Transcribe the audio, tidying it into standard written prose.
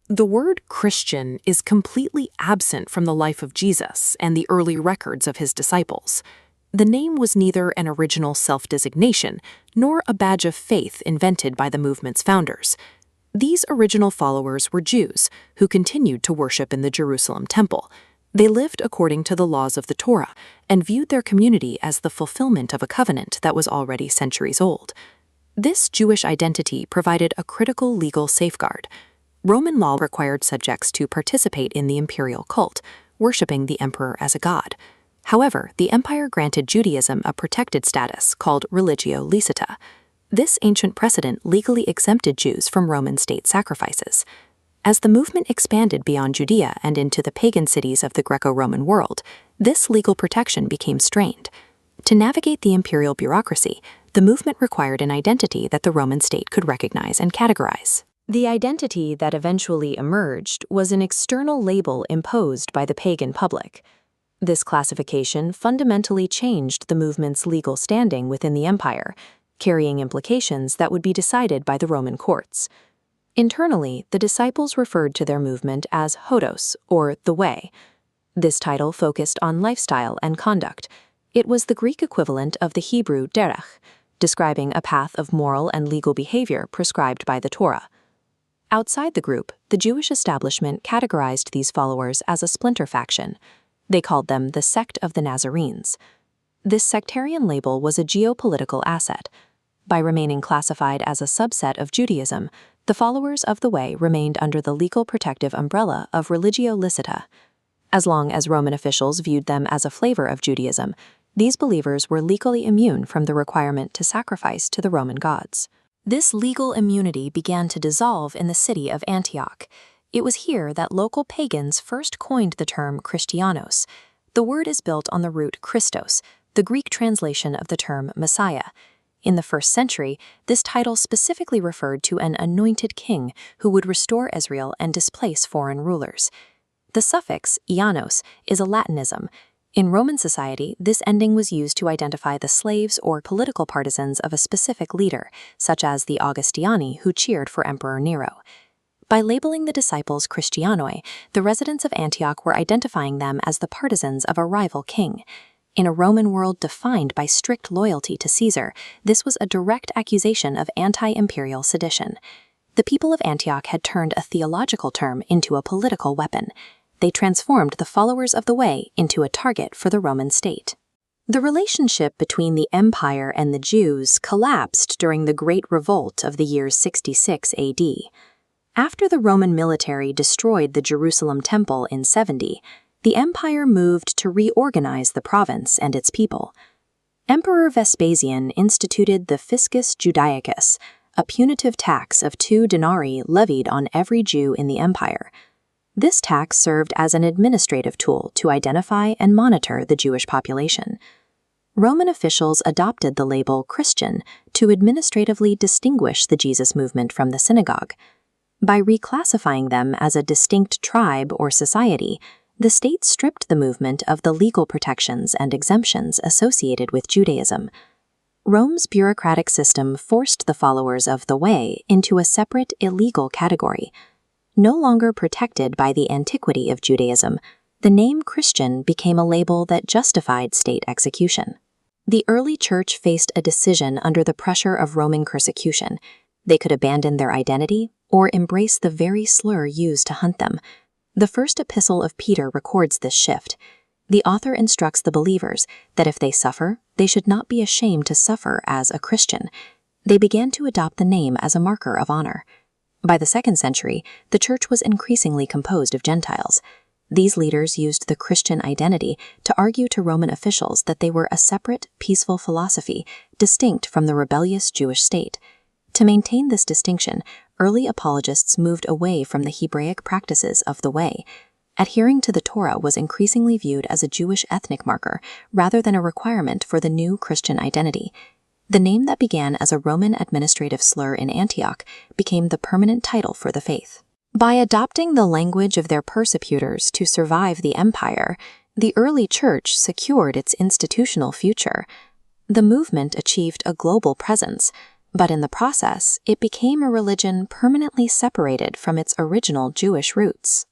The word Christian is completely absent from the life of Jesus and the early records of his disciples. The name was neither an original self-designation nor a badge of faith invented by the movement's founders. These original followers were Jews who continued to worship in the Jerusalem temple. They lived according to the laws of the Torah and viewed their community as the fulfillment of a covenant that was already centuries old. This Jewish identity provided a critical legal safeguard. Roman law required subjects to participate in the imperial cult, worshiping the emperor as a god. However, the empire granted Judaism a protected status called religio licita. This ancient precedent legally exempted Jews from Roman state sacrifices. As the movement expanded beyond Judea and into the pagan cities of the Greco-Roman world, this legal protection became strained. To navigate the imperial bureaucracy, the movement required an identity that the Roman state could recognize and categorize. The identity that eventually emerged was an external label imposed by the pagan public. This classification fundamentally changed the movement's legal standing within the empire, carrying implications that would be decided by the Roman courts. Internally, the disciples referred to their movement as Hodos, or the Way. This title focused on lifestyle and conduct. It was the Greek equivalent of the Hebrew derech, describing a path of moral and legal behavior prescribed by the Torah. Outside the group, the Jewish establishment categorized these followers as a splinter faction. They called them the Sect of the Nazarenes. This sectarian label was a geopolitical asset. By remaining classified as a subset of Judaism, the followers of the Way remained under the legal protective umbrella of religio licita. As long as Roman officials viewed them as a flavor of Judaism, these believers were legally immune from the requirement to sacrifice to the Roman gods. This legal immunity began to dissolve in the city of Antioch. It was here that local pagans first coined the term Christianos. The word is built on the root Christos, the Greek translation of the term Messiah. In the 1st century, this title specifically referred to an anointed king who would restore Israel and displace foreign rulers. The suffix Ianos is a Latinism. In Roman society, this ending was used to identify the slaves or political partisans of a specific leader, such as the Augustiani who cheered for Emperor Nero. By labeling the disciples Christianoi, the residents of Antioch were identifying them as the partisans of a rival king. In a Roman world defined by strict loyalty to Caesar, this was a direct accusation of anti-imperial sedition. The people of Antioch had turned a theological term into a political weapon. They transformed the followers of the Way into a target for the Roman state. The relationship between the empire and the Jews collapsed during the Great Revolt of the year 66 AD. After the Roman military destroyed the Jerusalem temple in 70, the empire moved to reorganize the province and its people. Emperor Vespasian instituted the Fiscus Judaicus, a punitive tax of 2 denarii levied on every Jew in the empire. This tax served as an administrative tool to identify and monitor the Jewish population. Roman officials adopted the label Christian to administratively distinguish the Jesus movement from the synagogue. By reclassifying them as a distinct tribe or society, the state stripped the movement of the legal protections and exemptions associated with Judaism. Rome's bureaucratic system forced the followers of the Way into a separate illegal category. No longer protected by the antiquity of Judaism, the name Christian became a label that justified state execution. The early church faced a decision under the pressure of Roman persecution. They could abandon their identity or embrace the very slur used to hunt them. The first epistle of Peter records this shift. The author instructs the believers that if they suffer, they should not be ashamed to suffer as a Christian. They began to adopt the name as a marker of honor. By the 2nd century, the church was increasingly composed of Gentiles. These leaders used the Christian identity to argue to Roman officials that they were a separate, peaceful philosophy, distinct from the rebellious Jewish state. To maintain this distinction, early apologists moved away from the Hebraic practices of the Way. Adhering to the Torah was increasingly viewed as a Jewish ethnic marker rather than a requirement for the new Christian identity. The name that began as a Roman administrative slur in Antioch became the permanent title for the faith. By adopting the language of their persecutors to survive the empire, the early church secured its institutional future. The movement achieved a global presence. But in the process, it became a religion permanently separated from its original Jewish roots.